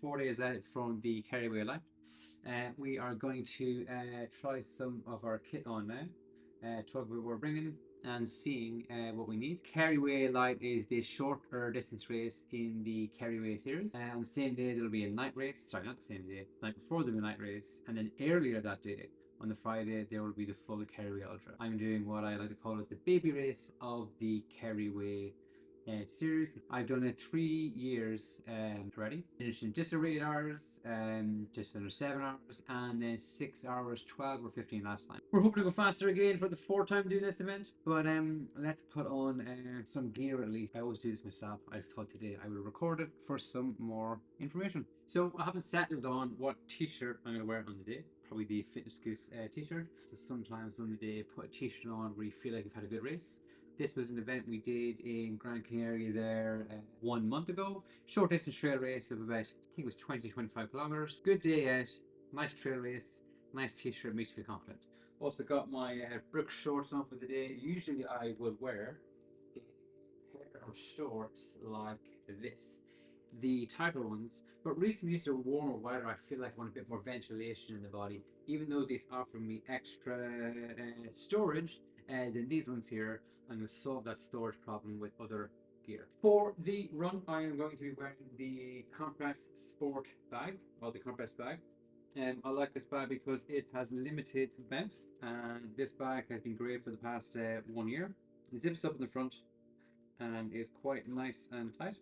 4 days out from the Kerry Way Lite. We are going to try some of our kit on now, talk about what we're bringing and seeing what we need. Kerry Way Lite is the shorter distance race in the Kerry Way series. On the same day, there'll be a night race. Sorry, not the same day. The night before, there'll be a night race. And then earlier that day, on the Friday, there will be the full Kerry Way Ultra. I'm doing what I like to call as the baby race of the Kerry Way series. I've done it 3 years already. Finished in just over 8 hours, just under 7 hours, and then 6 hours, 12 or 15 last time. We're hoping to go faster again for the 4th time doing this event, but let's put on some gear at least. I always do this myself. I just thought today I will record it for some more information. So I haven't settled on what t-shirt I'm going to wear on the day. Probably the Fitness Goose t-shirt. So sometimes on the day, put a t-shirt on where you feel like you've had a good race. This was an event we did in Grand Canary there 1 month ago. Short distance trail race of about, I think it was 20-25 kilometers. Good day out, nice trail race, nice t-shirt, makes me feel confident. Also got my Brooks shorts on for the day. Usually I would wear a pair of shorts like this, the tighter ones, but recently due to warmer weather, I feel like I want a bit more ventilation in the body. Even though these offer me extra storage than these ones here, I'm going to solve that storage problem with other gear. For the run, I am going to be wearing the Compress Sport bag, or the Compress bag. I like this bag because it has limited bounce, and this bag has been great for the past 1 year. It zips up in the front and is quite nice and tight.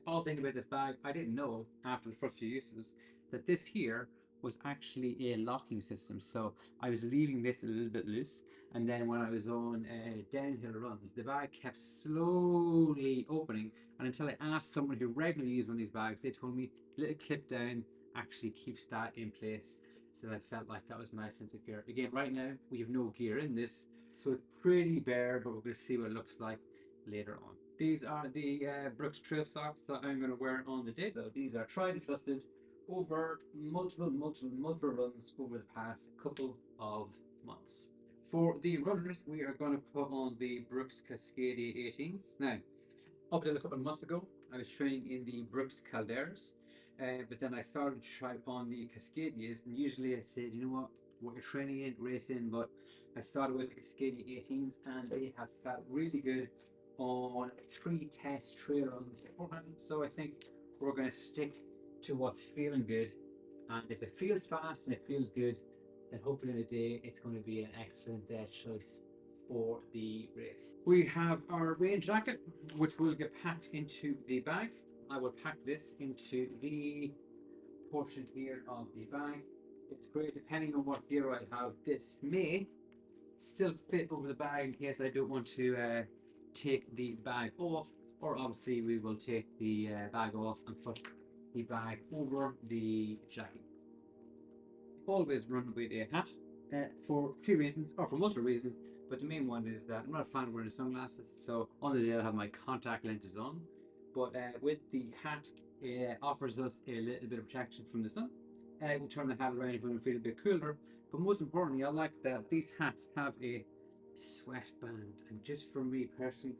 All thing about this bag, I didn't know after the first few uses that this here was actually a locking system. So I was leaving this a little bit loose, and then when I was on downhill runs, the bag kept slowly opening, and until I asked someone who regularly used one of these bags, they told me a little clip down actually keeps that in place. So I felt like that was nice and secure. Again, right now we have no gear in this, so it's pretty bare, but we're going to see what it looks like later on. These are the Brooks trail socks that I'm going to wear on the day. So these are tried and trusted over multiple runs over the past couple of months. For the runners, we are going to put on the Brooks Cascadia 18s. Now, up until a couple of months ago, I was training in the Brooks Calderas, but then I started to try on the Cascadias, and usually I said, you know what you're training in, race in, but I started with the Cascadia 18s, and they have felt really good on 3 test trail runs beforehand. So I think we're going to stick to what's feeling good, and if it feels fast and it feels good, then hopefully in the day it's going to be an excellent choice for the race. We have our rain jacket, which will get packed into the bag. I will pack this into the portion here of the bag. It's great depending on what gear I have. This may still fit over the bag in case I don't want to take the bag off, or obviously we will take the bag off and put the bag over the jacket. Always run with a hat for 2 reasons, or for multiple reasons, but the main one is that I'm not a fan of wearing sunglasses, so on the day I'll have my contact lenses on, but with the hat, it offers us a little bit of protection from the sun. We turn the hat around when we feel a bit cooler, but most importantly, I like that these hats have a sweat band, and just for me personally,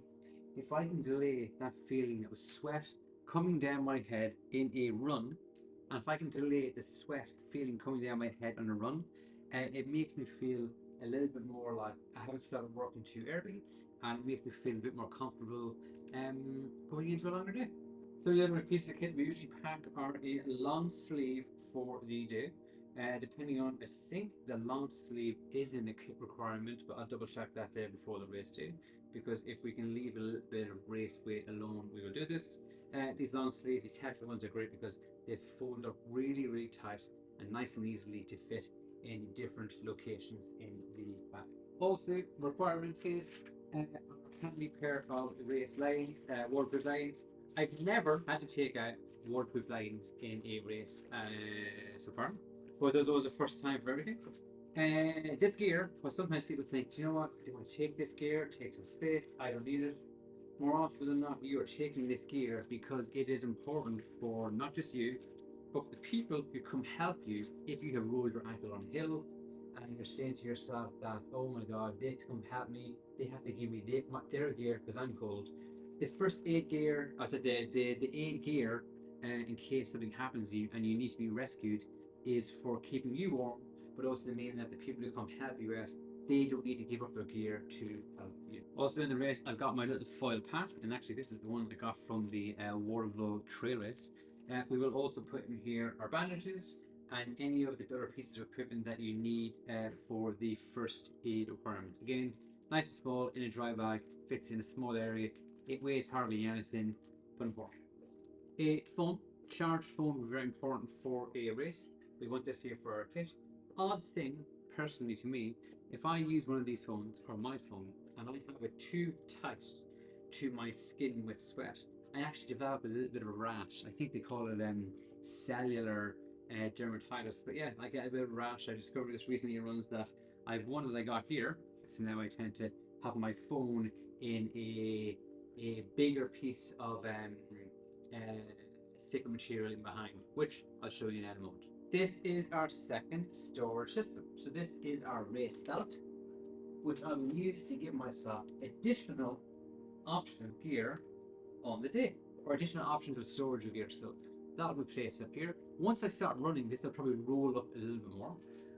if I can delay that feeling of sweat coming down my head in a run, and if I can delay the sweat feeling coming down my head on a run, it makes me feel a little bit more like I haven't started working too early, and it makes me feel a bit more comfortable going into a longer day. So the other piece of kit we usually pack are a long sleeve for the day. Depending on, I think the long sleeve is in the kit requirement, but I'll double check that there before the race day, because if we can leave a little bit of race weight alone, we will do this. These long sleeves, these Tetra ones are great because they fold up really tight and nice and easily to fit in different locations in the bag. Also, requirement is a handy pair of race leggings, waterproof leggings. I've never had to take out waterproof leggings in a race so far, but those was the first time for everything. This gear, well, sometimes people think, you know what, do you want to take this gear, take some space, I don't need it. More often than not, you are taking this gear because it is important for not just you, but for the people who come help you if you have rolled your ankle on a hill and you're saying to yourself that, oh my God, they have to come help me, they have to give me their gear because I'm cold. The first 8 gear, the 8 gear in case something happens to you and you need to be rescued, is for keeping you warm, but also meaning that the people who come help you out, they don't need to give up their gear to help you. Also in the race, I've got my little foil pack, and actually this is the one I got from the Waterville trail race. We will also put in here our bandages and any of the other pieces of equipment that you need for the first aid requirement. Again, nice and small in a dry bag, fits in a small area. It weighs hardly anything, but important. A phone, charged phone, very important for a race. We want this here for our kit. Odd thing, personally to me, if I use one of these phones or my phone and I have it too tight to my skin with sweat, I actually develop a little bit of a rash. I think they call it cellular dermatitis. But yeah, I get a bit of a rash. I discovered this recently in runs that I've one that I got here. So now I tend to have my phone in a bigger piece of thicker material in behind, which I'll show you in a moment. This is our second storage system. So this is our race belt, which I will use to give myself additional option of gear on the day, or additional options of storage of gear. So that will be placed up here. Once I start running, this will probably roll up a little bit more.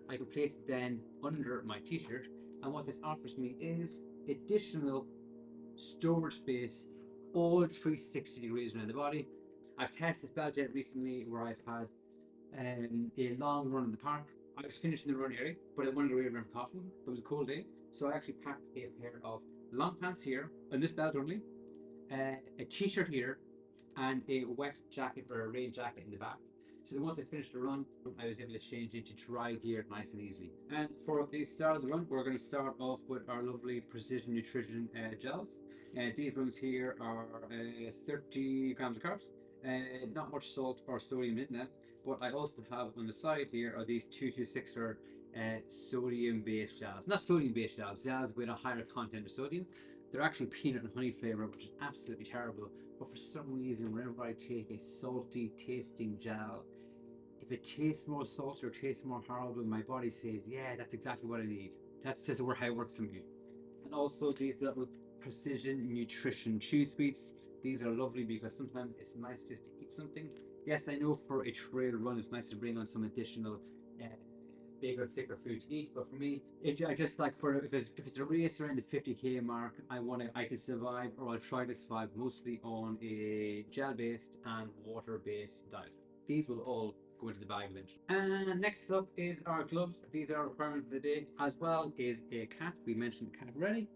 I can place it then under my t-shirt, and what this offers me is additional storage space all 360 degrees around the body. I've tested this belt out recently where I've had a long run in the park. I was finishing the run early, but I wanted to wait around for coffee. It was a cold day, so I actually packed a pair of long pants here, and this belt only, a t-shirt here, and a wet jacket or a rain jacket in the back. So then once I finished the run, I was able to change into dry gear nice and easily. And for the start of the run, we're going to start off with our lovely Precision Nutrition gels. These ones here are 30 grams of carbs, not much salt or sodium in them. But I also have on the side here are these 226er sodium-based gels. Not sodium-based gels, gels with a higher content of sodium. They're actually peanut and honey flavor, which is absolutely terrible. But for some reason, whenever I take a salty tasting gel, if it tastes more salty or tastes more horrible, my body says, yeah, that's exactly what I need. That's just how it works for me. And also these little Precision Nutrition chew sweets. These are lovely because sometimes it's nice just to eat something. Yes, I know for a trail run, it's nice to bring on some additional bigger, thicker food to eat. But for me, I just like if it's a race around the 50k mark, I can survive, or I'll try to survive mostly on a gel-based and water-based diet. These will all go into the bag eventually. And next up is our gloves. These are a requirement for the day, as well as a cap. We mentioned the cap already.